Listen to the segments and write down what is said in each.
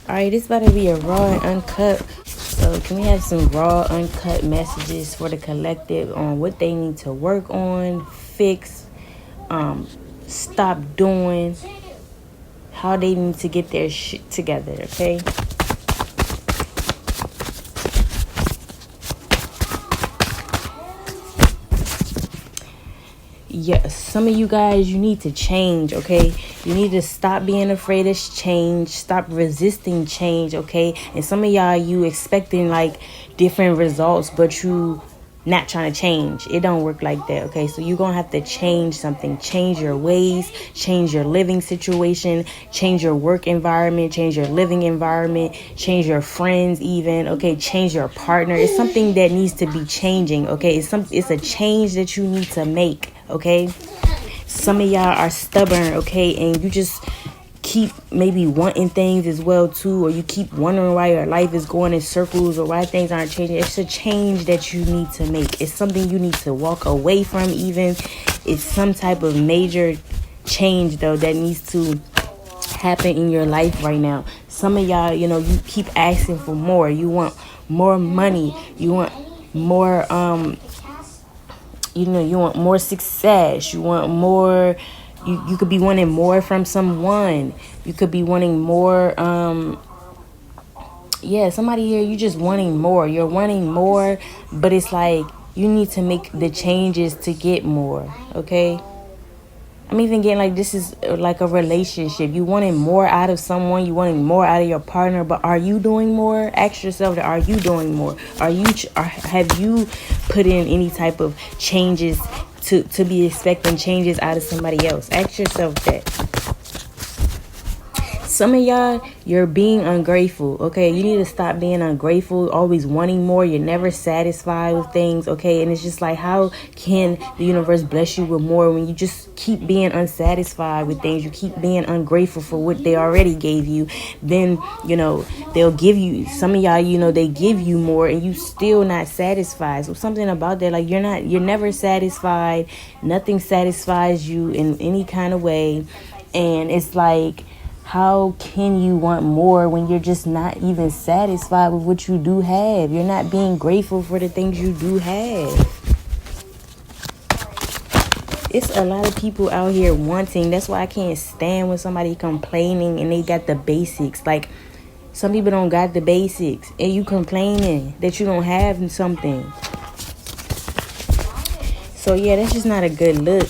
Alright, this about to be a raw and uncut. So can we have some raw, uncut messages for the collective on what they need to work on, fix, stop doing, how they need to get their shit together, okay? Yes, some of you guys, you need to change, okay? You need to stop being afraid of change, stop resisting change, okay? And some of y'all, you expecting like different results, but you not trying to change. It don't work like that, okay? So you're gonna have to change something, change your ways, change your living situation, change your work environment, change your living environment, change your friends even, okay? Change your partner. It's something that needs to be changing, okay? It's a change that you need to make, okay? Some of y'all are stubborn, okay? And you just keep maybe wanting things as well too, or you keep wondering why your life is going in circles or why things aren't changing. It's a change that you need to make. It's something you need to walk away from even. It's some type of major change though that needs to happen in your life right now. Some of y'all, you keep asking for more. You want more money. You want more you want more success. You want more. You could be wanting more from someone. You could be wanting more. Somebody here, you just wanting more. You're wanting more, but it's like you need to make the changes to get more, okay? I'm even getting like this is like a relationship. You wanting more out of someone. You wanting more out of your partner, but are you doing more? Ask yourself that. Are you doing more? Have you put in any type of changes to be expecting changes out of somebody else? Ask yourself that. Some of y'all, you're being ungrateful, okay? You need to stop being ungrateful, always wanting more. You're never satisfied with things, okay? And it's just like, how can the universe bless you with more when you just keep being unsatisfied with things? You keep being ungrateful for what they already gave you. Then, they'll give you, some of y'all, they give you more and you still not satisfied. So something about that, like you're never satisfied. Nothing satisfies you in any kind of way. And it's like, how can you want more when you're just not even satisfied with what you do have? You're not being grateful for the things you do have. It's a lot of people out here wanting. That's why I can't stand when somebody complaining and they got the basics. Like, some people don't got the basics and you complaining that you don't have something. So yeah, that's just not a good look.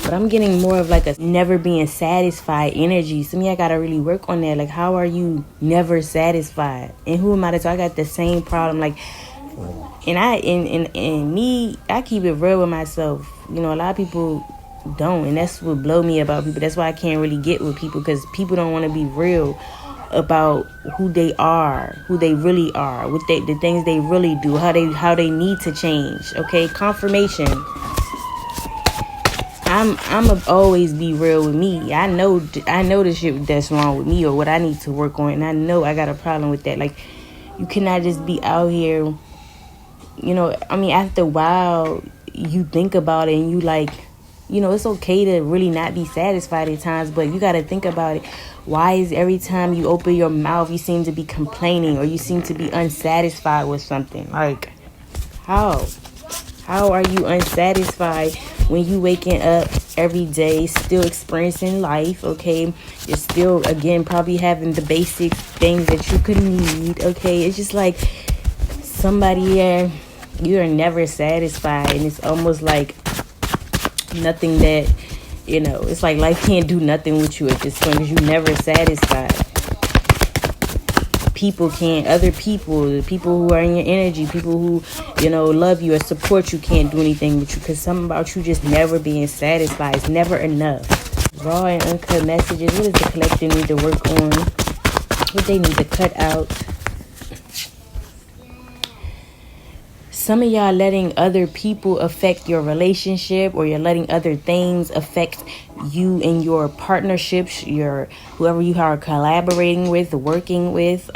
But I'm getting more of like a never being satisfied energy. Some of y'all gotta really work on that. Like, how are you never satisfied? And who am I to tell? I got the same problem. Like, and I keep it real with myself. A lot of people don't, and that's what blow me about people. That's why I can't really get with people, because people don't want to be real about who they are, who they really are, the things they really do, how they need to change. Okay, confirmation. I'm always be real with me. I know the shit that's wrong with me or what I need to work on, and I know I got a problem with that. Like, you cannot just be out here, after a while you think about it and you like, it's okay to really not be satisfied at times, but you got to think about it. Why is every time you open your mouth you seem to be complaining or you seem to be unsatisfied with something? Like, how are you unsatisfied when you waking up every day, still experiencing life, okay? You're still, again, probably having the basic things that you could need, okay? It's just like somebody here, you are never satisfied, and it's almost like nothing that, it's like life can't do nothing with you at this point because you're never satisfied. People can't, other people, the people who are in your energy, people who, love you or support you can't do anything with you because something about you just never being satisfied. It's never enough. Raw and uncut messages. What does the collective need to work on? What they need to cut out? Some of y'all letting other people affect your relationship, or you're letting other things affect you in your partnerships, whoever you are collaborating with, working with,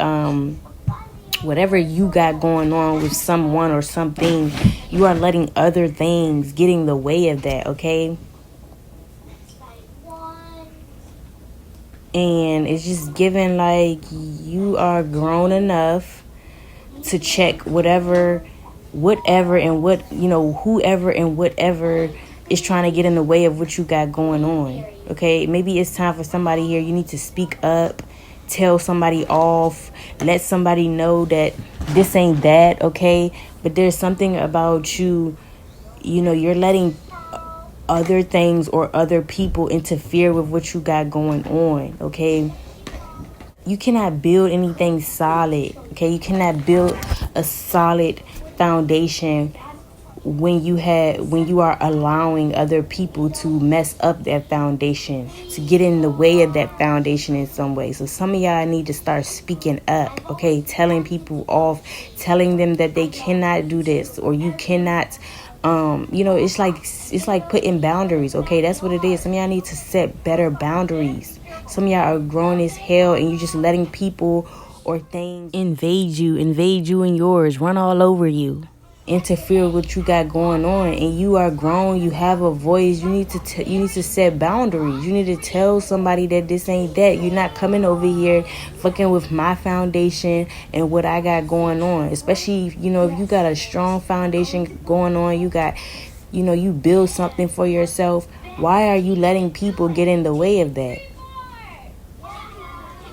whatever you got going on with someone or something, you are letting other things get in the way of that, okay? And it's just given like you are grown enough to check whatever and what, whoever and whatever is trying to get in the way of what you got going on. Okay, maybe it's time for somebody here. You need to speak up, tell somebody off, let somebody know that this ain't that, okay? But there's something about you, you're letting other things or other people interfere with what you got going on, okay? You cannot build anything solid, okay? You cannot build a solid foundation when you are allowing other people to mess up that foundation, to get in the way of that foundation in some way. So some of y'all need to start speaking up, okay? Telling people off, telling them that they cannot do this, or you cannot, it's like putting boundaries, okay? That's what it is. Some of y'all need to set better boundaries. Some of y'all are grown as hell and you just letting people or things invade you and yours, run all over you, interfere with what you got going on. And you are grown, you have a voice. You need to set boundaries. You need to tell somebody that this ain't that. You're not coming over here fucking with my foundation and what I got going on. Especially if you got a strong foundation going on, you got, you build something for yourself. Why are you letting people get in the way of that?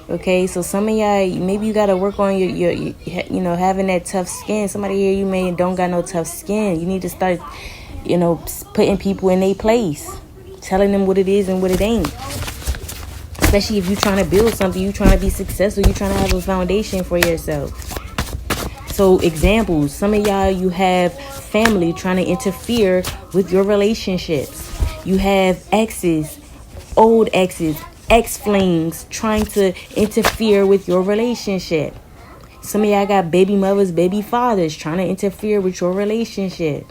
Okay, so some of y'all, maybe you got to work on your having that tough skin. Somebody here, you don't got no tough skin. You need to start, putting people in their place, telling them what it is and what it ain't. Especially if you're trying to build something, you're trying to be successful, you're trying to have a foundation for yourself. So examples, some of y'all, you have family trying to interfere with your relationships. You have exes, old exes, ex-flings trying to interfere with your relationship. Some of y'all got baby mothers, baby fathers trying to interfere with your relationship.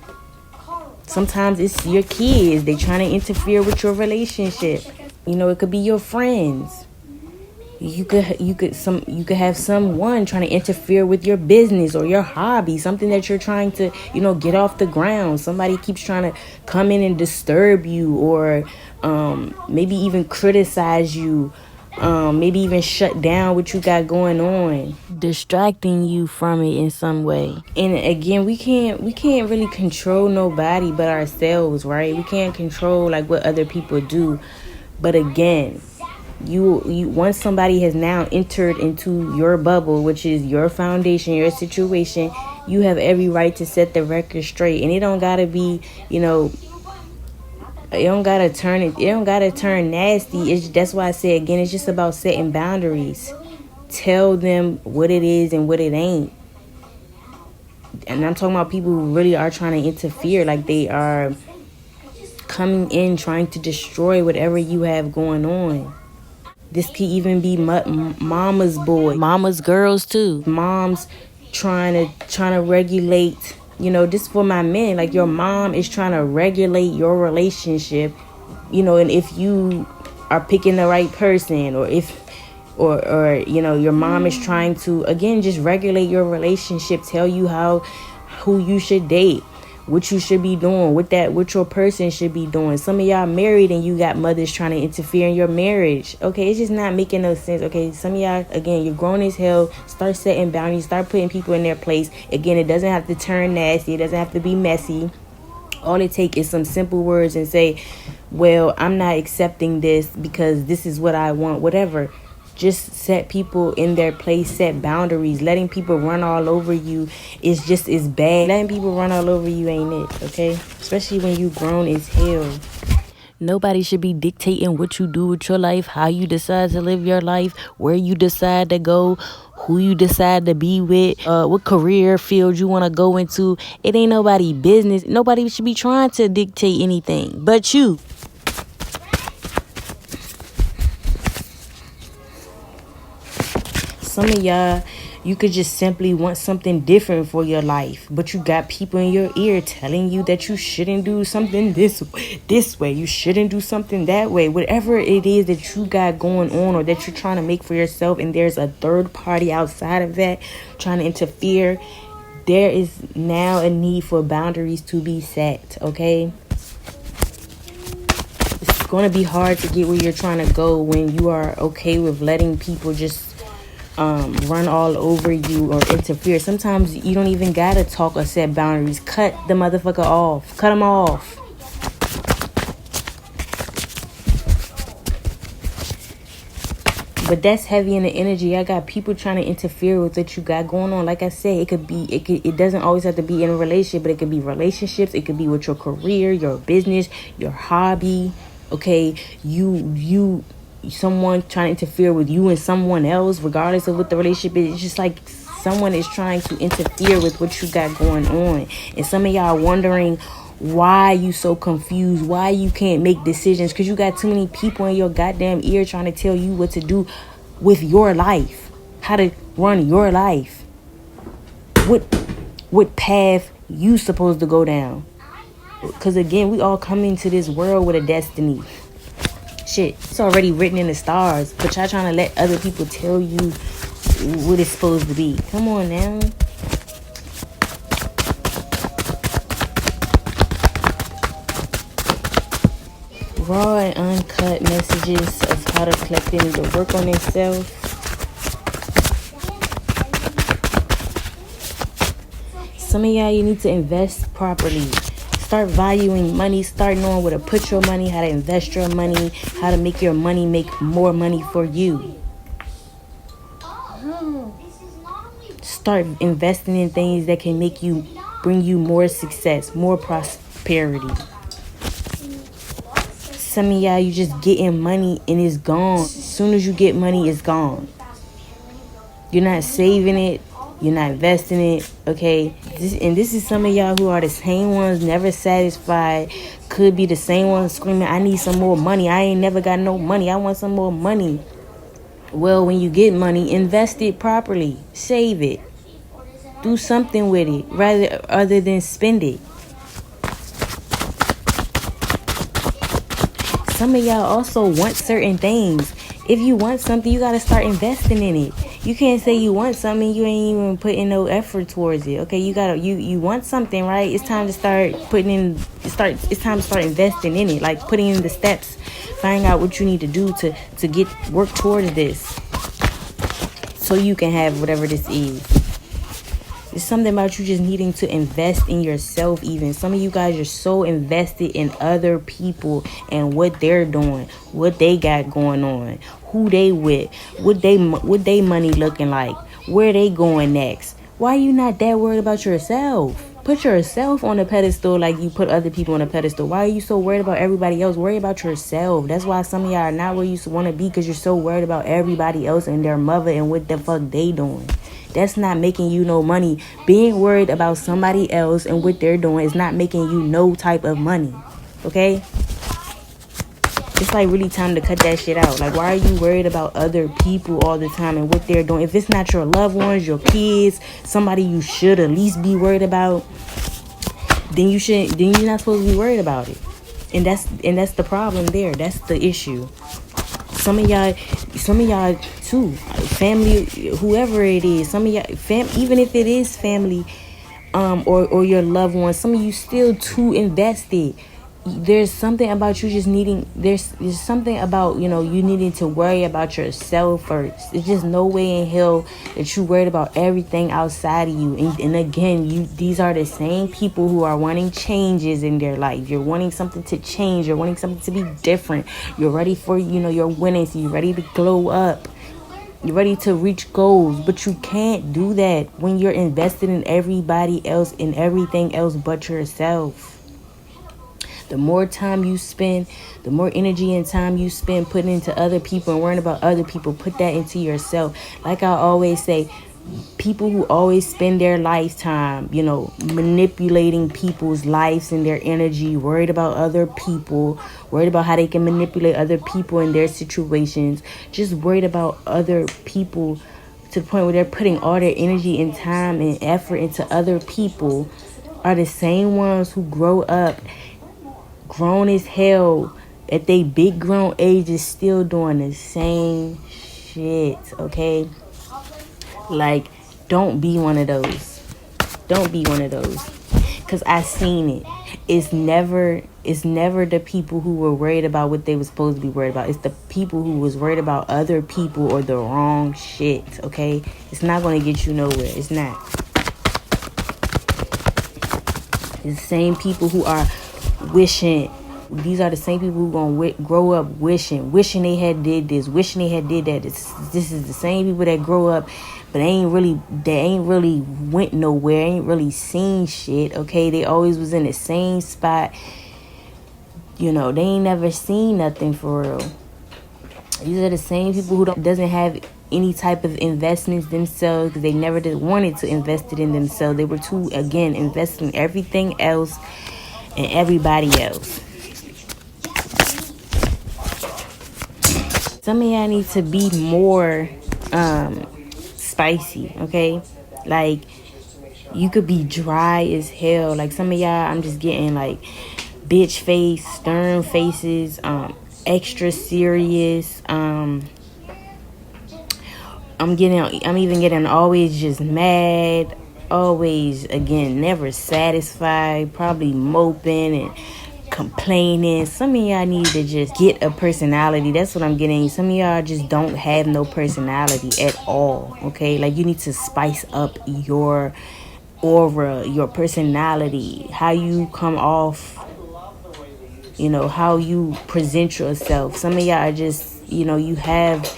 Sometimes it's your kids, they trying to interfere with your relationship. It could be your friends. You could have someone trying to interfere with your business or your hobby, something that you're trying to, get off the ground. Somebody keeps trying to come in and disturb you, or maybe even criticize you, maybe even shut down what you got going on, distracting you from it in some way. And again, we can't really control nobody but ourselves, right? We can't control like what other people do. But again, you once somebody has now entered into your bubble, which is your foundation, your situation, you have every right to set the record straight. And it don't gotta be, it don't gotta turn nasty. That's why I say again, it's just about setting boundaries. Tell them what it is and what it ain't. And I'm talking about people who really are trying to interfere, like they are coming in trying to destroy whatever you have going on. This could even be mama's boy, mama's girls too. Moms trying to regulate. This for my men. Like your mom is trying to regulate your relationship. And if you are picking the right person, or your mom is trying to again just regulate your relationship, tell you who you should date, what you should be doing, what your person should be doing. Some of y'all married and you got mothers trying to interfere in your marriage. Okay, it's just not making no sense. Okay, some of y'all, again, you're grown as hell. Start setting boundaries. Start putting people in their place. Again, it doesn't have to turn nasty. It doesn't have to be messy. All it takes is some simple words and say, well, I'm not accepting this because this is what I want, whatever. Just set people in their place, set boundaries. Letting people run all over you is just as bad. Letting people run all over you ain't it, okay? Especially when you grown as hell. Nobody should be dictating what you do with your life, how you decide to live your life, where you decide to go, who you decide to be with, what career field you want to go into. It ain't nobody business. Nobody should be trying to dictate anything but you. Some of y'all, you could just simply want something different for your life, but you got people in your ear telling you that you shouldn't do something this way, you shouldn't do something that way. Whatever it is that you got going on or that you're trying to make for yourself, and there's a third party outside of that trying to interfere, there is now a need for boundaries to be set, okay? going to be hard to get where you're trying to go when you are okay with letting people just run all over you or interfere. Sometimes you don't even gotta talk or set boundaries. Cut the motherfucker off. Cut them off. But that's heavy in the energy. I got people trying to interfere with what you got going on. Like I said, it doesn't always have to be in a relationship, but it could be relationships. It could be with your career, your business, your hobby. Okay, someone trying to interfere with you and someone else, regardless of what the relationship is. It's just like someone is trying to interfere with what you got going on. And some of y'all wondering why you so confused, why you can't make decisions, because you got too many people in your goddamn ear trying to tell you what to do with your life, how to run your life, what path you supposed to go down. Because again, we all come into this world with a destiny. Shit, it's already written in the stars, but y'all trying to let other people tell you what it's supposed to be. Come on now. Raw and uncut messages of how the collective need to work on itself. Some of y'all, you need to invest properly. Start valuing money. Start knowing where to put your money, how to invest your money, how to make your money make more money for you. Start investing in things that can bring you more success, more prosperity. Some of y'all, you just getting money and it's gone. As soon as you get money, it's gone. You're not saving it. You're not investing it. Okay. This is some of y'all who are the same ones, never satisfied. Could be the same ones screaming, I need some more money. I ain't never got no money. I want some more money. Well, when you get money, invest it properly. Save it. Do something with it other than spend it. Some of y'all also want certain things. If you want something, you got to start investing in it. You can't say you want something, you ain't even putting no effort towards it. Okay, you want something, right? It's time to start it's time to start investing in it, like putting in the steps, finding out what you need to do to work towards this, so you can have whatever this is. It's something about you just needing to invest in yourself. Even some of you guys are so invested in other people and what they're doing, what they got going on, who they with, what they money looking like, where they going next. Why are you not that worried about yourself? Put yourself on a pedestal like you put other people on a pedestal. Why are you so worried about everybody else? Worry about yourself. That's why some of y'all are not where you want to be, because you're so worried about everybody else and their mother and what the fuck they doing. That's not making you no money. Being worried about somebody else and what they're doing is not making you no type of money. Okay? It's like really time to cut that shit out. Like, why are you worried about other people all the time and what they're doing? If it's not your loved ones, your kids, somebody you should at least be worried about, then you're not supposed to be worried about it. And that's the problem there. That's the issue. Some of y'all too, family, whoever it is, some of y'all, even if it is family, or your loved ones, some of you still too invested. There's something about you just needing, there's something about, you needing to worry about yourself first. There's just no way in hell that you worried about everything outside of you. And again, these are the same people who are wanting changes in their life. You're wanting something to change. You're wanting something to be different. You're ready for, your winnings. You're ready to glow up. You're ready to reach goals. But you can't do that when you're invested in everybody else and everything else but yourself. The more time you spend, the more energy and time you spend putting into other people and worrying about other people, put that into yourself. Like I always say, people who always spend their lifetime, manipulating people's lives and their energy, worried about other people, worried about how they can manipulate other people in their situations, just worried about other people to the point where they're putting all their energy and time and effort into other people, are the same ones who grow up grown as hell at they big grown ages, still doing the same shit. Okay, like, don't be one of those. Don't be one of those, because I seen it. It's never the people who were worried about what they were supposed to be worried about. It's the people who was worried about other people or the wrong shit. Okay, it's not going to get you nowhere. It's not. It's the same people who are wishing. These are the same people who gonna grow up wishing they had did this, wishing they had did that. This is the same people that grow up, but they ain't really went nowhere, ain't really seen shit. Okay, they always was in the same spot. You know, they ain't never seen nothing for real. These are the same people who doesn't have any type of investments themselves because they never wanted to invest it in themselves. They were too, again, invested in everything else and everybody else. Some of y'all need to be more spicy, okay? Like, you could be dry as hell. Like, some of y'all, I'm just getting like bitch face, stern faces, extra serious. I'm even getting always just mad, always, again, never satisfied, probably moping and complaining. Some of y'all need to just get a personality. That's what I'm getting. Some of y'all just don't have no personality at all, okay? Like, you need to spice up your aura, your personality, how you come off, you know, how you present yourself. Some of y'all are just, you know, you have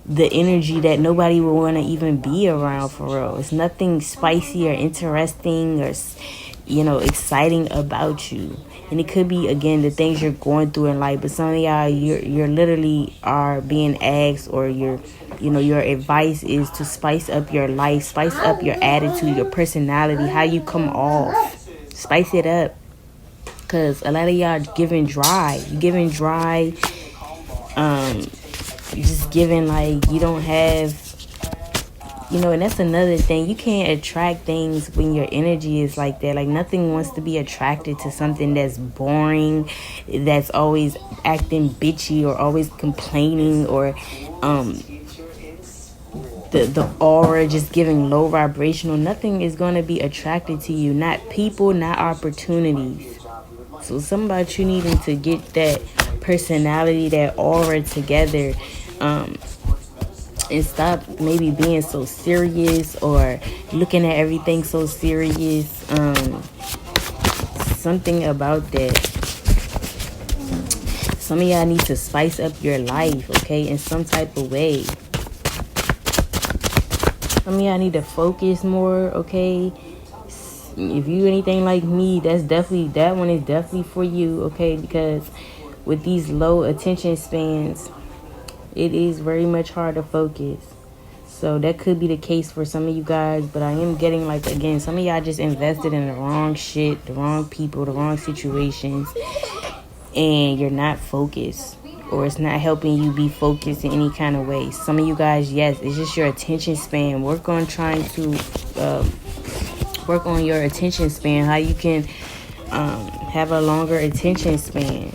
the energy that nobody will want to even be around for real. It's nothing spicy or interesting or, you know, exciting about you. And it could be, again, the things you're going through in life. But some of y'all, you're literally are being asked, or your advice is to spice up your life, spice up your attitude, your personality, how you come off. Spice it up. Because a lot of y'all giving dry. You giving dry. Just giving like you don't have. You know, and that's another thing. You can't attract things when your energy is like that. Like, nothing wants to be attracted to something that's boring, that's always acting bitchy or always complaining, or the aura just giving low vibrational. Nothing is going to be attracted to you. Not people, not opportunities. So something about you needing to get that personality, that aura together, and stop maybe being so serious or looking at everything so serious. Something about that. Some of y'all need to spice up your life, okay, in some type of way. Some of y'all need to focus more, okay? If you anything like me, that one is definitely for you, okay? Because with these low attention spans, it is very much hard to focus. So that could be the case for some of you guys. But I am getting, like, again, some of y'all just invested in the wrong shit, the wrong people, the wrong situations. And you're not focused. Or it's not helping you be focused in any kind of way. Some of you guys, yes, it's just your attention span. Work on trying to work on your attention span. How you can have a longer attention span.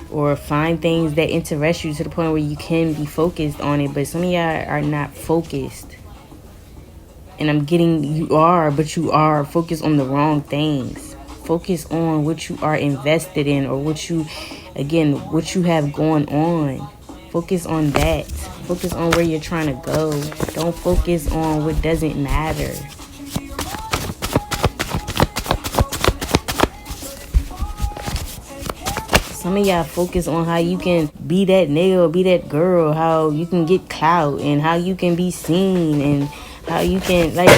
Or find things that interest you to the point where you can be focused on it. But some of y'all are not focused. And I'm getting, you are focused on the wrong things. Focus on what you are invested in, or what you have going on. Focus on that. Focus on where you're trying to go. Don't focus on what doesn't matter. Some of y'all focus on how you can be that nigga or be that girl, how you can get clout, and how you can be seen, and how you can, like,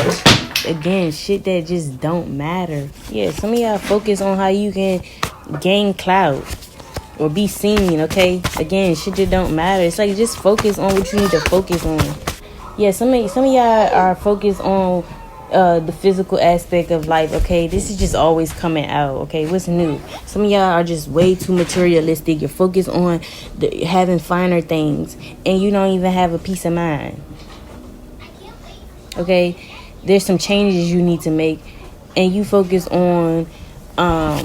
again, shit that just don't matter. Yeah, some of y'all focus on how you can gain clout or be seen, okay? Again, shit that don't matter. It's like, just focus on what you need to focus on. Yeah, some of y'all are focused on the physical aspect of life, okay? This is just always coming out, okay? What's new? Some of y'all are just way too materialistic. You're focused on having finer things, and you don't even have a peace of mind, okay? There's some changes you need to make, and you focus on how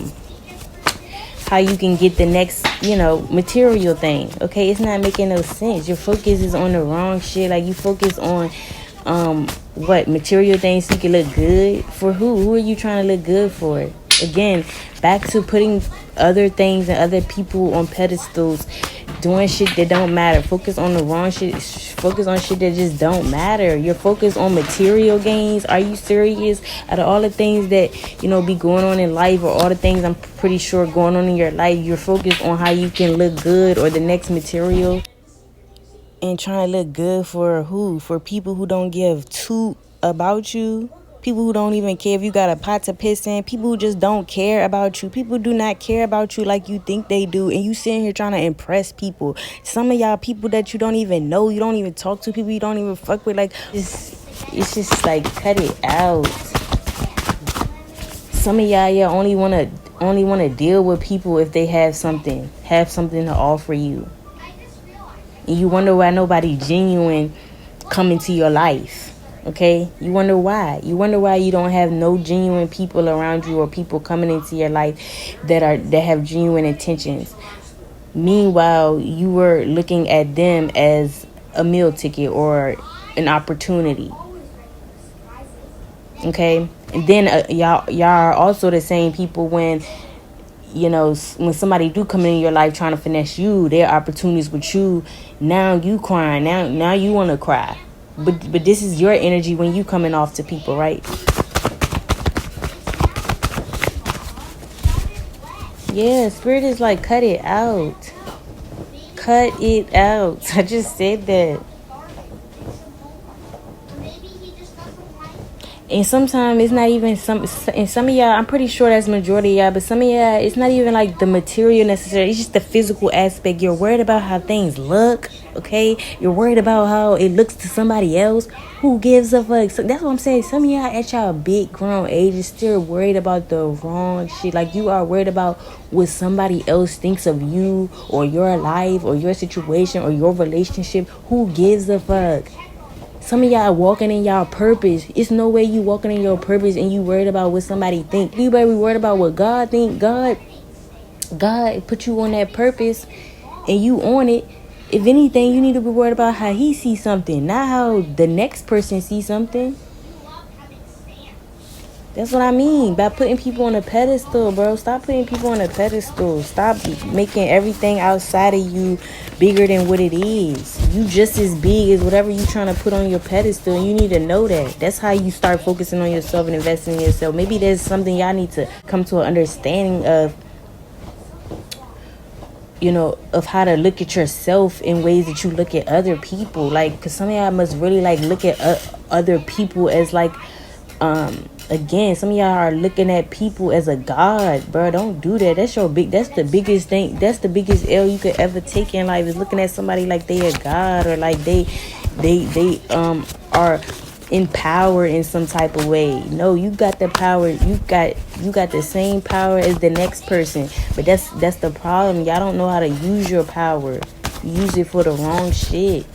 you can get the next, material thing, okay? It's not making no sense. Your focus is on the wrong shit. Like, you focus on what material things so you can look good for? Who are you trying to look good for? Again, back to putting other things and other people on pedestals, doing shit that don't matter. Focus on the wrong shit. Focus on shit that just don't matter. You're focused on material gains. Are you serious? Out of all the things that be going on in life, or all the things I'm pretty sure going on in your life, you're focused on how you can look good or the next material, and trying to look good for who? For people who don't give two about you. People who don't even care if you got a pot to piss in. People who just don't care about you. People do not care about you like you think they do. And you sitting here trying to impress people. Some of y'all people that you don't even know. You don't even talk to. People you don't even fuck with. Like, it's just like, cut it out. Some of y'all only wanna deal with people if they have something to offer you. And you wonder why nobody genuine come into your life. Okay, you wonder why. You wonder why you don't have no genuine people around you, or people coming into your life that have genuine intentions. Meanwhile, you were looking at them as a meal ticket or an opportunity. Okay, and then y'all are also the same people when when somebody do come in your life trying to finesse you, their opportunities with you. Now you crying. Now you want to cry. But this is your energy when you coming off to people, right? Yeah, spirit is like, cut it out. Cut it out. I just said that. And sometimes it's not even and some of y'all, I'm pretty sure that's majority of y'all, but some of y'all, it's not even like the material necessarily. It's just the physical aspect. You're worried about how things look, okay? You're worried about how it looks to somebody else. Who gives a fuck? So that's what I'm saying. Some of y'all at y'all big grown age is still worried about the wrong shit. Like, you are worried about what somebody else thinks of you, or your life, or your situation, or your relationship. Who gives a fuck? Some of y'all walking in y'all purpose. It's no way you walking in your purpose and you worried about what somebody think. You better be worried about what God think. God put you on that purpose and you on it. If anything, you need to be worried about how he sees something, not how the next person sees something. That's what I mean by putting people on a pedestal, bro. Stop putting people on a pedestal. Stop making everything outside of you bigger than what it is. You just as big as whatever you trying to put on your pedestal, and you need to know that. That's how you start focusing on yourself and investing in yourself. Maybe there's something y'all need to come to an understanding of, of how to look at yourself in ways that you look at other people. Like, because some of y'all must really like look at other people as like, again, some of y'all are looking at people as a god, bro. Don't do that. That's the biggest thing. That's the biggest L you could ever take in life, is looking at somebody like they a god, or like they are empowered in some type of way. No, you got the power. You got the same power as the next person. But that's the problem. Y'all don't know how to use your power. You use it for the wrong shit.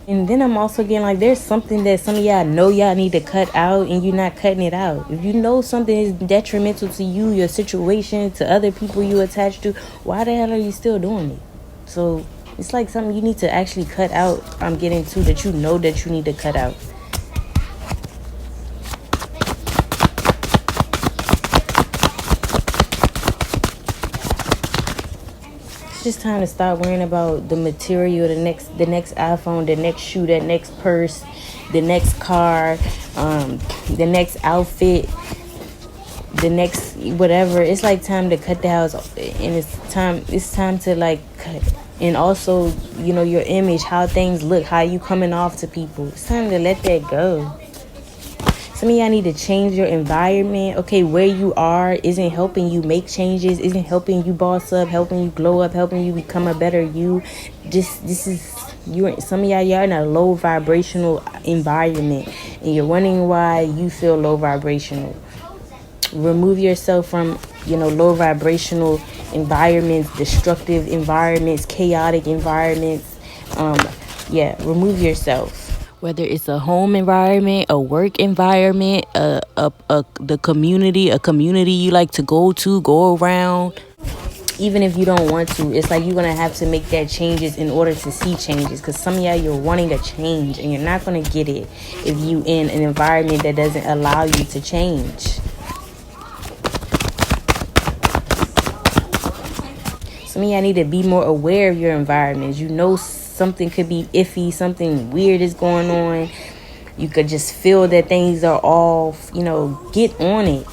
And then I'm also getting like, there's something that some of y'all know y'all need to cut out, and you're not cutting it out. If you know something is detrimental to you, your situation, to other people you attached to, why the hell are you still doing it? So it's like something you need to actually cut out. I'm getting to that you know that you need to cut out. It's just time to stop worrying about the material, the next iPhone, the next shoe, that next purse, the next car, the next outfit, the next whatever. It's like time to cut the house, and it's time to like cut. And also, your image, how things look, how you coming off to people. It's time to let that go. Some of y'all need to change your environment. Okay, where you are isn't helping you make changes, isn't helping you boss up, helping you glow up, helping you become a better you. Some of y'all in a low vibrational environment, and you're wondering why you feel low vibrational. Remove yourself from, low vibrational environments, destructive environments, chaotic environments. Remove yourself. Whether it's a home environment, a work environment, the community, a community you like to go around. even if you don't want to, it's like you're gonna have to make that changes in order to see changes. Because some of y'all, you're wanting a change and you're not gonna get it if you in an environment that doesn't allow you to change. Some of y'all need to be more aware of your environments. You know something could be iffy, something weird is going on. You could just feel that things are off. Get on it.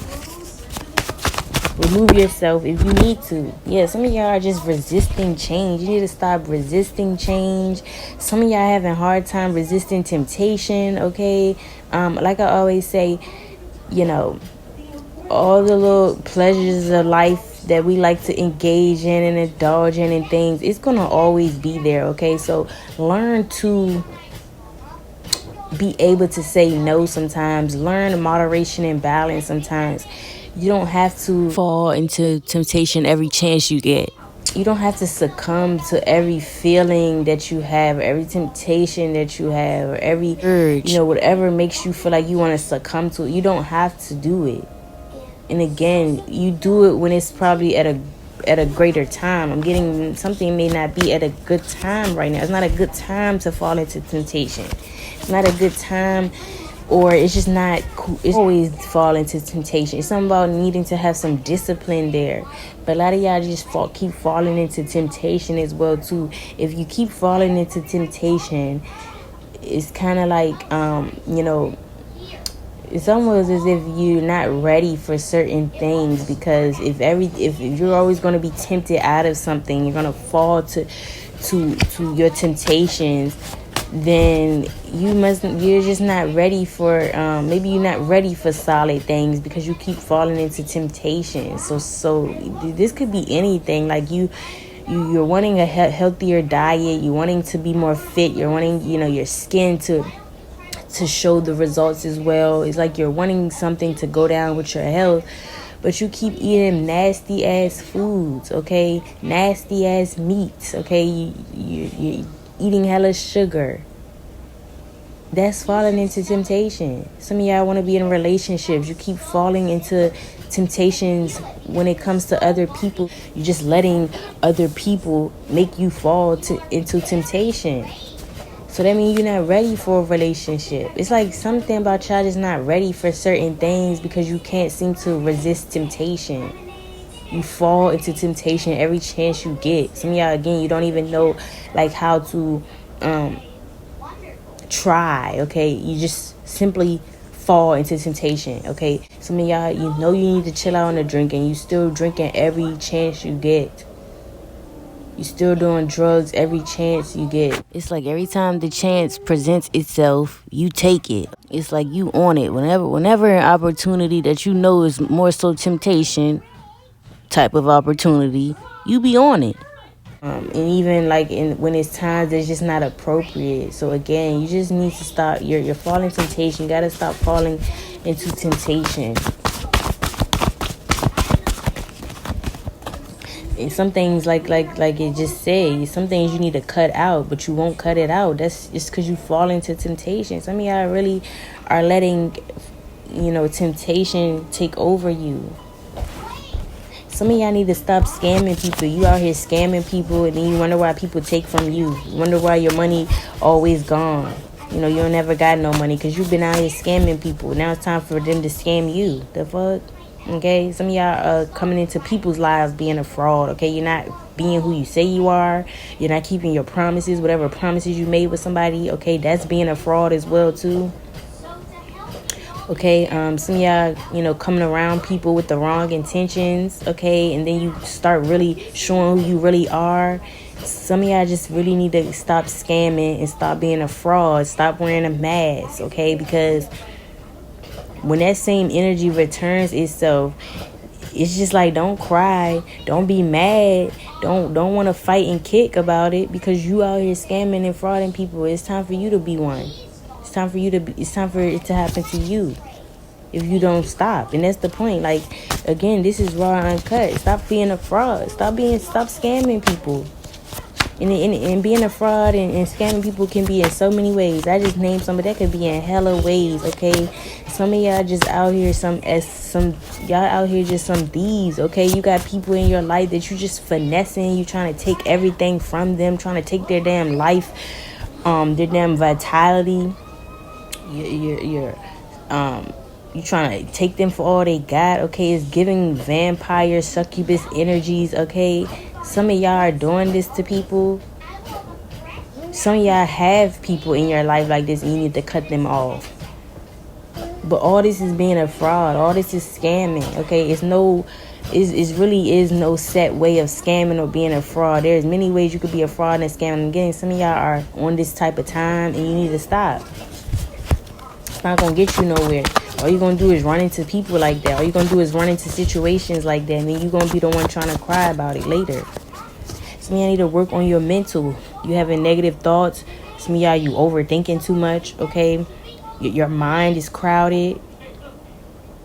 Remove yourself if you need to. Yeah, some of y'all are just resisting change. You need to stop resisting change. Some of y'all having a hard time resisting temptation, okay? Like I always say, all the little pleasures of life that we like to engage in and indulge in and things, it's going to always be there, okay? So learn to be able to say no sometimes. Learn moderation and balance sometimes. You don't have to fall into temptation every chance you get. You don't have to succumb to every feeling that you have, or every temptation that you have, or every urge, whatever makes you feel like you want to succumb to it. You don't have to do it. And again, you do it when it's probably at a greater time. I'm getting something may not be at a good time right now. It's not a good time to fall into temptation. It's not a good time, or it's just not cool. It's always fall into temptation. It's something about needing to have some discipline there. But a lot of y'all just keep falling into temptation as well too. If you keep falling into temptation, it's kind of like it's almost as if you're not ready for certain things, because if you're always going to be tempted out of something, you're going to fall to your temptations, then you're just not ready for maybe you're not ready for solid things because you keep falling into temptation. So this could be anything. Like you're wanting a healthier diet, you're wanting to be more fit, you're wanting your skin to show the results as well. It's like you're wanting something to go down with your health, but you keep eating nasty ass foods, okay? Nasty ass meats, okay? You're eating hella sugar. That's falling into temptation. Some of y'all want to be in relationships. You keep falling into temptations when it comes to other people. You're just letting other people make you fall into temptation. So that means you're not ready for a relationship. It's like something about y'all just not ready for certain things because you can't seem to resist temptation. You fall into temptation every chance you get. Some of y'all, again, you don't even know like how to try, okay? You just simply fall into temptation, okay? Some of y'all, you need to chill out on the drinking. You still drinking every chance you get. You still doing drugs every chance you get. It's like every time the chance presents itself, you take it. It's like you on it. Whenever an opportunity that you know is more so temptation type of opportunity, you be on it. And even like when it's times that's just not appropriate. So again, you just need to stop. You're falling temptation. You gotta stop falling into temptation. And some things like it just said, some things you need to cut out, but you won't cut it out. That's just because you fall into temptation. Some of y'all really are letting temptation take over you. Some of y'all need to stop scamming people. You out here scamming people, and then you wonder why people take from you. You wonder why your money always gone. You don't never got no money because you've been out here scamming people. Now it's time for them to scam you. The fuck? Okay? Some of y'all are coming into people's lives being a fraud. Okay? You're not being who you say you are. You're not keeping your promises. Whatever promises you made with somebody. Okay? That's being a fraud as well, too. Okay, some of y'all, coming around people with the wrong intentions, okay, and then you start really showing who you really are. Some of y'all just really need to stop scamming and stop being a fraud. Stop wearing a mask, okay, because when that same energy returns itself, it's just like, don't cry, don't be mad, don't want to fight and kick about it because you out here scamming and frauding people. It's time for you to be one. It's time for it to happen to you if you don't stop. And that's the point. Like, again, this is raw and uncut. Stop being a fraud. Stop scamming people. And being a fraud and scamming people can be in so many ways. I just named some, but that could be in hella ways, okay? Some of y'all just out here y'all out here just some thieves, okay? You got people in your life that you just finessing, you trying to take everything from them, trying to take their damn life, their damn vitality. You trying to take them for all they got, okay? It's giving vampire succubus energies, okay? Some of y'all are doing this to people. Some of y'all have people in your life like this and you need to cut them off. But all this is being a fraud. All this is scamming, okay? It really is no set way of scamming or being a fraud. There's many ways you could be a fraud and scamming. Again, some of y'all are on this type of time and you need to stop. It's not going to get you nowhere. All you're going to do is run into people like that. All you're going to do is run into situations like that. And then you're going to be the one trying to cry about it later. Some of y'all need to work on your mental. You having negative thoughts. Some of y'all, you overthinking too much, okay? Your mind is crowded.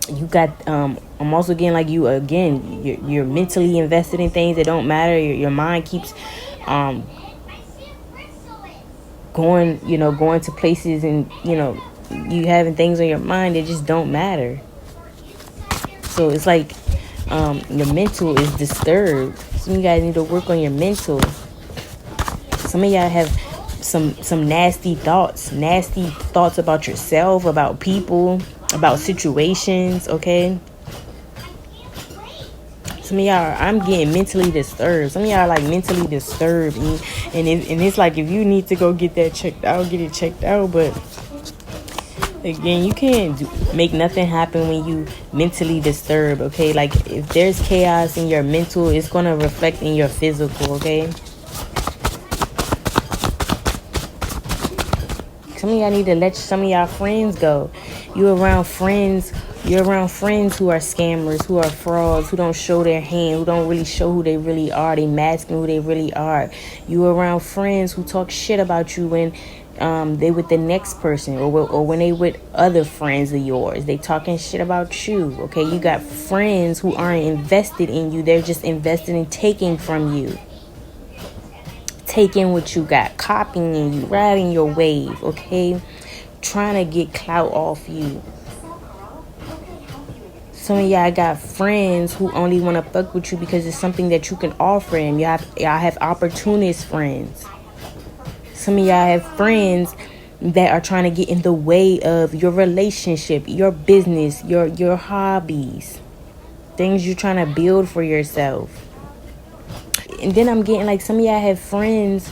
You got, I'm also getting like you, again, you're mentally invested in things that don't matter. Your mind keeps going to places and, you having things on your mind that just don't matter. So it's like your mental is disturbed. Some of you guys need to work on your mental. Some of y'all have some nasty thoughts about yourself, about people, about situations, okay? Some of y'all, I'm getting mentally disturbed. Some of y'all are like mentally disturbed. And it's like if you need to go get that checked out, get it checked out. But again, you can't make nothing happen when you mentally disturbed, okay? Like if there's chaos in your mental, it's going to reflect in your physical, okay? Some of y'all need to let some of y'all friends go. You're around friends who are scammers, who are frauds, who don't show their hand, who don't really show who they really are. They masking who they really are. You around friends who talk shit about you when they with the next person or when they with other friends of yours. They talking shit about you, okay? You got friends who aren't invested in you. They're just invested in taking from you. Taking what you got, copying you, riding your wave, okay? Trying to get clout off you. Some of y'all got friends who only want to fuck with you because it's something that you can offer them. Y'all have opportunist friends. Some of y'all have friends that are trying to get in the way of your relationship, your business, your hobbies, things you're trying to build for yourself. And then I'm getting like some of y'all have friends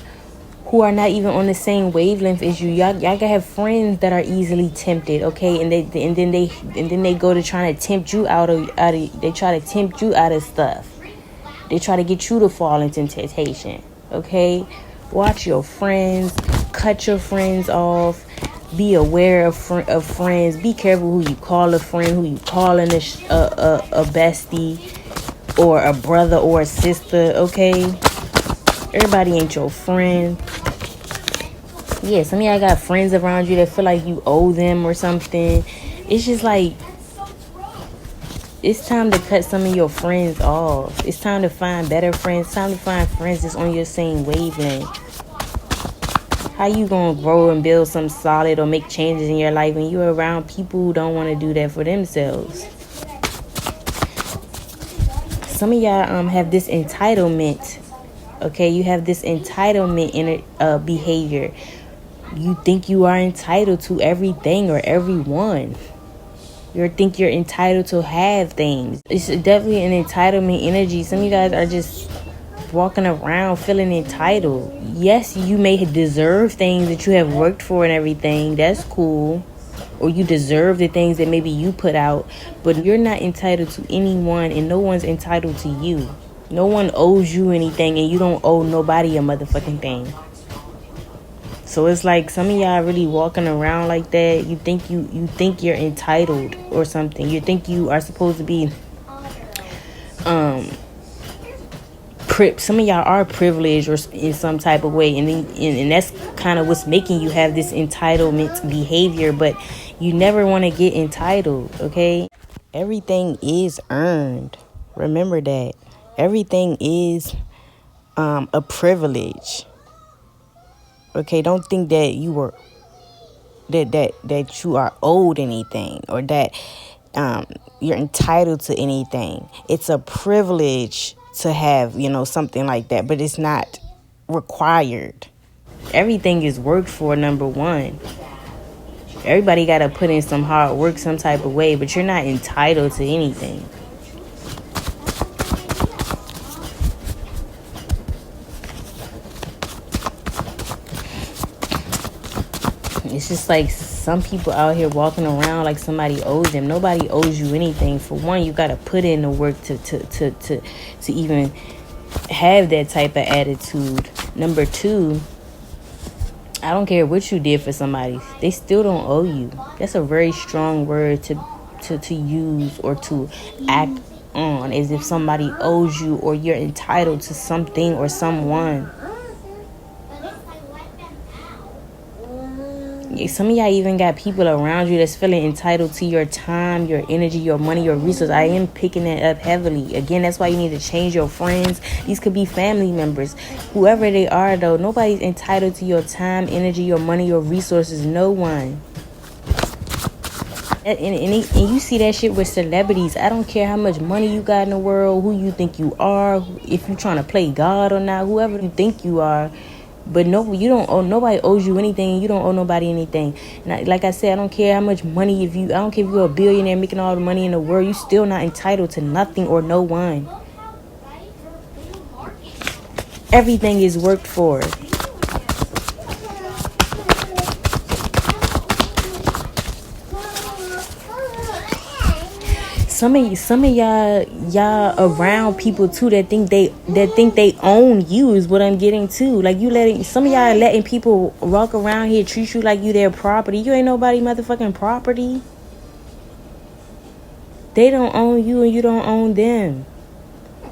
who are not even on the same wavelength as you. Y'all can have friends that are easily tempted, okay? And then they go to trying to tempt you out of they try to tempt you out of stuff. They try to get you to fall into temptation, okay? Watch your friends, cut your friends off. Be aware of friends. Be careful who you call a friend, who you calling a bestie or a brother or a sister, okay? Everybody ain't your friend. Yeah, some of y'all got friends around you that feel like you owe them or something. It's just like, it's time to cut some of your friends off. It's time to find better friends. It's time to find friends that's on your same wavelength. How you gonna grow and build some solid or make changes in your life when you're around people who don't want to do that for themselves? Some of y'all have this entitlement. Okay, you have this entitlement behavior. You think you are entitled to everything or everyone. You think you're entitled to have things. It's definitely an entitlement energy. Some of you guys are just walking around feeling entitled. Yes, you may deserve things that you have worked for and everything. That's cool. Or you deserve the things that maybe you put out. But you're not entitled to anyone and no one's entitled to you. No one owes you anything and you don't owe nobody a motherfucking thing. So it's like some of y'all really walking around like that. You think you're entitled or something. You think you are supposed to be some of y'all are privileged or in some type of way, and that's kind of what's making you have this entitlement behavior. But you never want to get entitled, okay? Everything is earned. Remember that. Everything is a privilege. Okay, don't think that you were that you are owed anything, or that you're entitled to anything. It's a privilege to have, something like that, but it's not required. Everything is worked for, number one. Everybody got to put in some hard work some type of way, but you're not entitled to anything. It's just like some people out here walking around like somebody owes them. Nobody owes you anything. For one, you got to put in the work to even have that type of attitude. Number two, I don't care what you did for somebody, they still don't owe you. That's a very strong word to use or to act on, as if somebody owes you or you're entitled to something or someone. Some of y'all even got people around you that's feeling entitled to your time, your energy, your money, your resources. I am picking that up heavily. Again, that's why you need to change your friends. These could be family members. Whoever they are, though, nobody's entitled to your time, energy, your money, your resources. No one. And you see that shit with celebrities. I don't care how much money you got in the world, who you think you are, if you're trying to play God or not, whoever you think you are. But no, you don't owe, nobody owes you anything. You don't owe nobody anything. And like I said, I don't care how much money, I don't care if you're a billionaire making all the money in the world, you still not entitled to nothing or no one. Everything is worked for. Some of y'all around people too that think they own you is what I'm getting to. Like, some of y'all letting people walk around here treat you like you their property. You ain't nobody motherfucking property. They don't own you and you don't own them.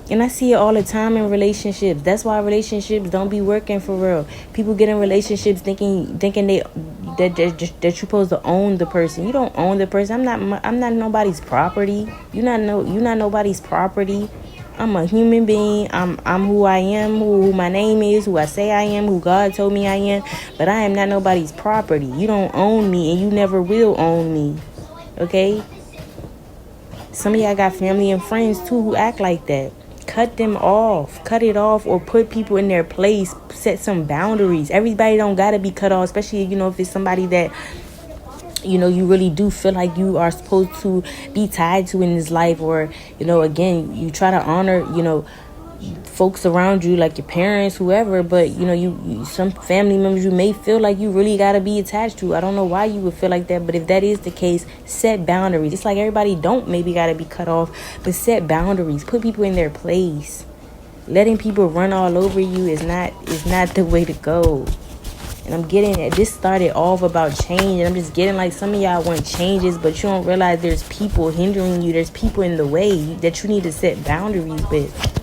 And I see it all the time in relationships. That's why relationships don't be working for real. People get in relationships thinking that you're supposed to own the person. You don't own the person. I'm not nobody's property. You're not nobody's property. I'm a human being. I'm who I am, who my name is, who I say I am, who God told me I am. But I am not nobody's property. You don't own me, and you never will own me. Okay? Some of y'all got family and friends too who act like that. Cut them off. Cut it off, or put people in their place. Set some boundaries. Everybody don't gotta be cut off, especially, if it's somebody that, you really do feel like you are supposed to be tied to in this life. Or, again, you try to honor, folks around you, like your parents, whoever. But, you some family members you may feel like you really gotta be attached to. I don't know why you would feel like that, but if that is the case, set boundaries. It's like everybody don't maybe gotta be cut off, but set boundaries. Put people in their place. Letting people run all over you is not the way to go. And I'm getting it. This started off about change, and I'm just getting like some of y'all want changes, but you don't realize there's people hindering you. There's people in the way that you need to set boundaries with.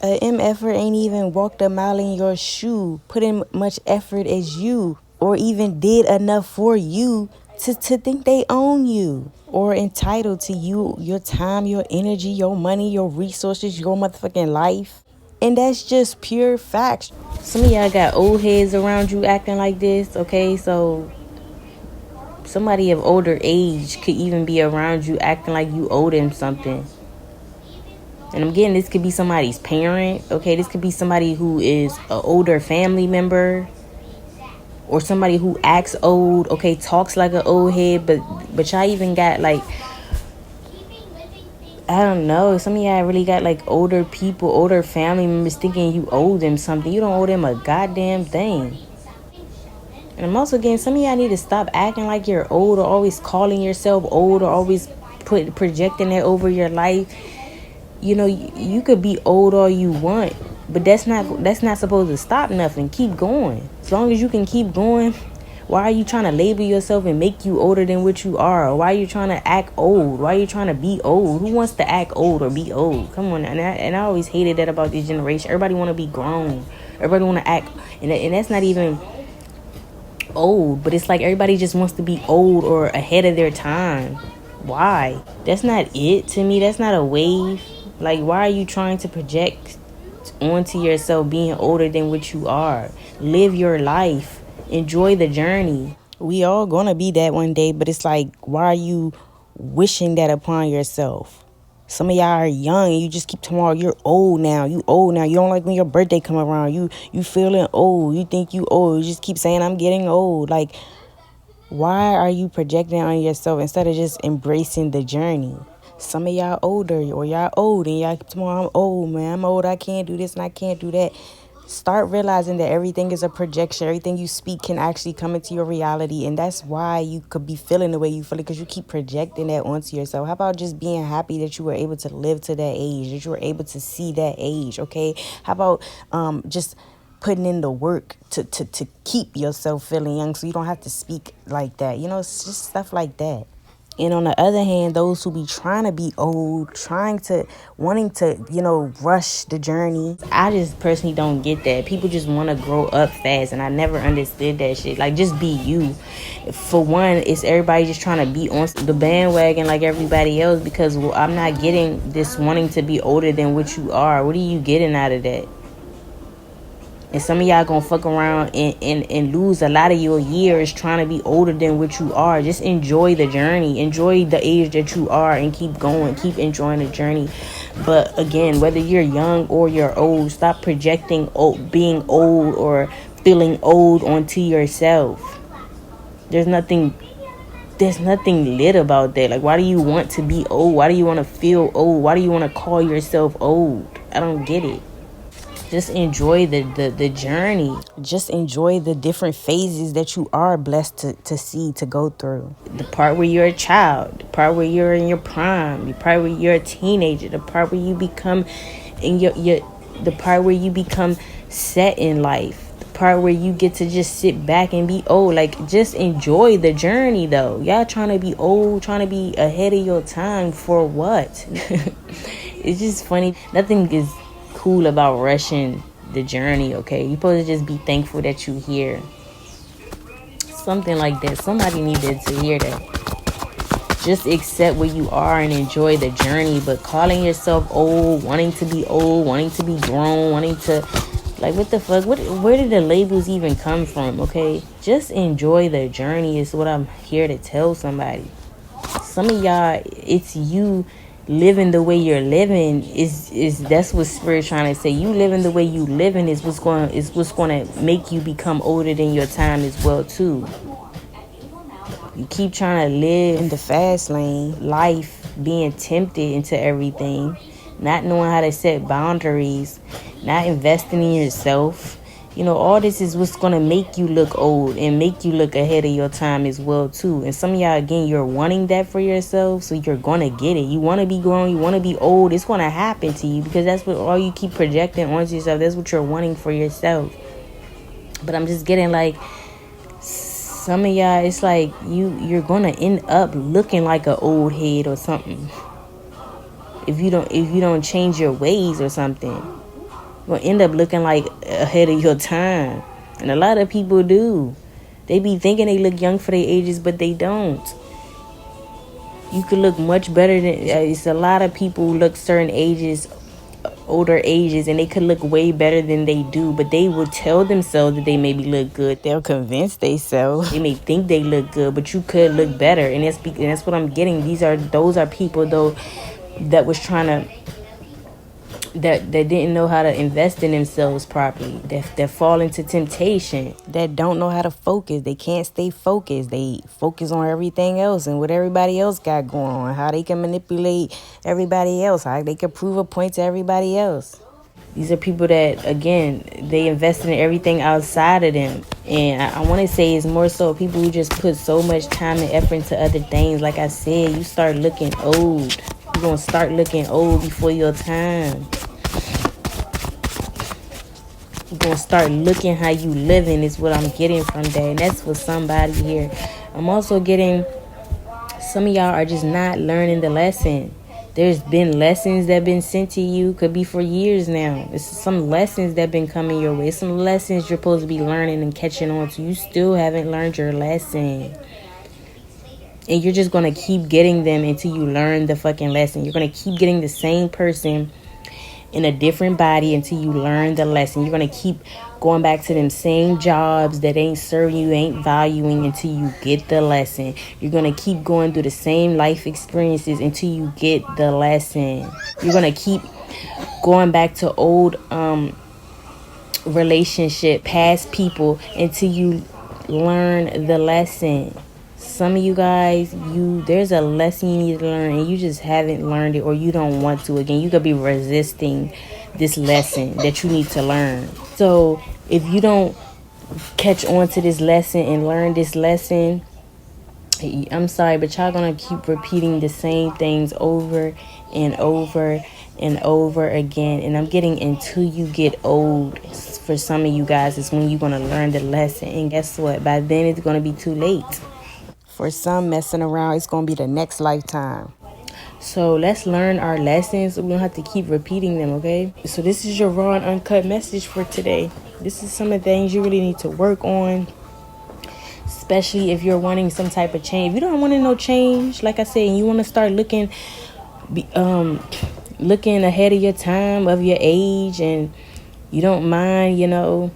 A MFer ain't even walked a mile in your shoe, put in much effort as you, or even did enough for you to think they own you or entitled to you, your time, your energy, your money, your resources, your motherfucking life. And that's just pure facts. Some of y'all got old heads around you acting like this, okay? So somebody of older age could even be around you acting like you owe them something. And again, this could be somebody's parent, okay? This could be somebody who is an older family member, or somebody who acts old, okay, talks like an old head, but y'all even got like, I don't know, some of y'all really got like older people, older family members thinking you owe them something. You don't owe them a goddamn thing. And I'm also getting, some of y'all need to stop acting like you're old, or always calling yourself old, or always projecting it over your life. You could be old all you want, but that's not supposed to stop nothing. Keep going. As long as you can keep going, why are you trying to label yourself and make you older than what you are? Or why are you trying to act old? Why are you trying to be old? Who wants to act old or be old? Come on. And I always hated that about this generation. Everybody want to be grown. Everybody want to act, and that's not even old, but it's like everybody just wants to be old or ahead of their time. Why? That's not it to me. That's not a wave. Like, why are you trying to project onto yourself being older than what you are. Live your life. Enjoy the journey. We all gonna be that one day, but it's like, why are you wishing that upon yourself? Some of y'all are young and you just keep tomorrow. You're old now. You old now. You don't like when your birthday come around. You feeling old. You think you old. You just keep saying, I'm getting old. Like, why are you projecting on yourself instead of just embracing the journey? Some of y'all older or y'all old and y'all keep tomorrow, I'm old, man. I'm old. I can't do this and I can't do that. Start realizing that everything is a projection. Everything you speak can actually come into your reality. And that's why you could be feeling the way you feel it, because you keep projecting that onto yourself. How about just being happy that you were able to live to that age, that you were able to see that age, okay? How about just putting in the work to keep yourself feeling young so you don't have to speak like that. You know, it's just stuff like that. And on the other hand, those who be trying to be old, wanting to, rush the journey. I just personally don't get that. People just want to grow up fast, and I never understood that shit. Like, just be you. For one, it's everybody just trying to be on the bandwagon like everybody else, because I'm not getting this wanting to be older than what you are. What are you getting out of that? And some of y'all gonna fuck around and lose a lot of your years trying to be older than what you are. Just enjoy the journey. Enjoy the age that you are and keep going. Keep enjoying the journey. But again, whether you're young or you're old, stop projecting being old or feeling old onto yourself. There's nothing lit about that. Like, why do you want to be old? Why do you want to feel old? Why do you want to call yourself old? I don't get it. Just enjoy the journey. Just enjoy the different phases that you are blessed to see, to go through. The part where you're a child, the part where you're in your prime, the part where you're a teenager, the part where you become the part where you become set in life, the part where you get to just sit back and be old. Like, just enjoy the journey though. Y'all trying to be old, trying to be ahead of your time for what? It's just funny. Nothing is cool about rushing the journey, okay? You're supposed to just be thankful that you're here. Something like that. Somebody needed to hear that. Just accept where you are and enjoy the journey. But calling yourself old, wanting to be grown, wanting to, like, what the fuck? Where did the labels even come from, okay? Just enjoy the journey is what I'm here to tell somebody. Some of y'all, it's you living the way you're living is that's what Spirit trying to say. You living the way you living is what's going to make you become older than your time as well too. You keep trying to live in the fast lane, life, being tempted into everything, not knowing how to set boundaries, not investing in yourself. All this is what's going to make you look old and make you look ahead of your time as well, too. And some of y'all, again, you're wanting that for yourself, so you're going to get it. You want to be grown, you want to be old. It's going to happen to you because that's what all you keep projecting onto yourself. That's what you're wanting for yourself. But I'm just getting, like, some of y'all, it's like you're going to end up looking like an old head or something. If you don't change your ways or something. You're going to end up looking like ahead of your time. And a lot of people do. They be thinking they look young for their ages, but they don't. You could look much better than... It's a lot of people who look certain ages, older ages, and they could look way better than they do, but they will tell themselves that they maybe look good. They'll convince themselves. They may think they look good, but you could look better. And that's what I'm getting. Those are people, though, that was trying to... That didn't know how to invest in themselves properly, that fall into temptation, that don't know how to focus. They can't stay focused. They focus on everything else and what everybody else got going on, how they can manipulate everybody else, how they can prove a point to everybody else. These are people that, again, they invest in everything outside of them. And I want to say it's more so people who just put so much time and effort into other things. Like I said, you start looking old. You're going to start looking old before your time. You're going to start looking how you living is what I'm getting from that. And that's for somebody here. I'm also getting some of y'all are just not learning the lesson. There's been lessons that have been sent to you. Could be for years now. It's some lessons that have been coming your way. Some lessons you're supposed to be learning and catching on to. You still haven't learned your lesson. And you're just going to keep getting them until you learn the fucking lesson. You're going to keep getting the same person in a different body until you learn the lesson. You're going to keep going back to them same jobs that ain't serving you, ain't valuing until you get the lesson. You're going to keep going through the same life experiences until you get the lesson. You're going to keep going back to old relationship, past people until you learn the lesson. Some of you guys, there's a lesson you need to learn and you just haven't learned it, or you don't want to. Again, you could be resisting this lesson that you need to learn. So if you don't catch on to this lesson and learn this lesson, I'm sorry, but y'all gonna keep repeating the same things over and over and over again. And I'm getting until you get old. For some of you guys, is when you're gonna learn the lesson. And guess what? By then it's gonna be too late. For some, messing around, it's gonna be the next lifetime. So let's learn our lessons. We don't have to keep repeating them, okay? So this is your raw and uncut message for today. This is some of the things you really need to work on, especially if you're wanting some type of change. If you don't want no change, like I said, and you want to start looking ahead of your time, of your age, and you don't mind, your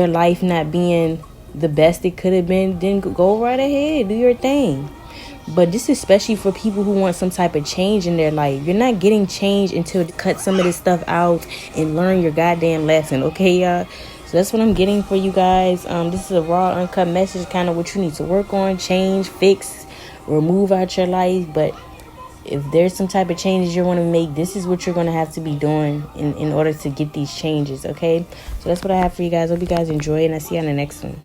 life not being the best it could have been, then go right ahead, do your thing. But this is especially for people who want some type of change in their life. You're not getting change until you cut some of this stuff out and learn your goddamn lesson, okay, y'all? So that's what I'm getting for you guys. This is a raw, uncut message, kind of what you need to work on, change, fix, remove out your life. But if there's some type of changes you want to make, this is what you're going to have to be doing in order to get these changes, okay? So that's what I have for you guys. Hope you guys enjoy, and I'll see you on the next one.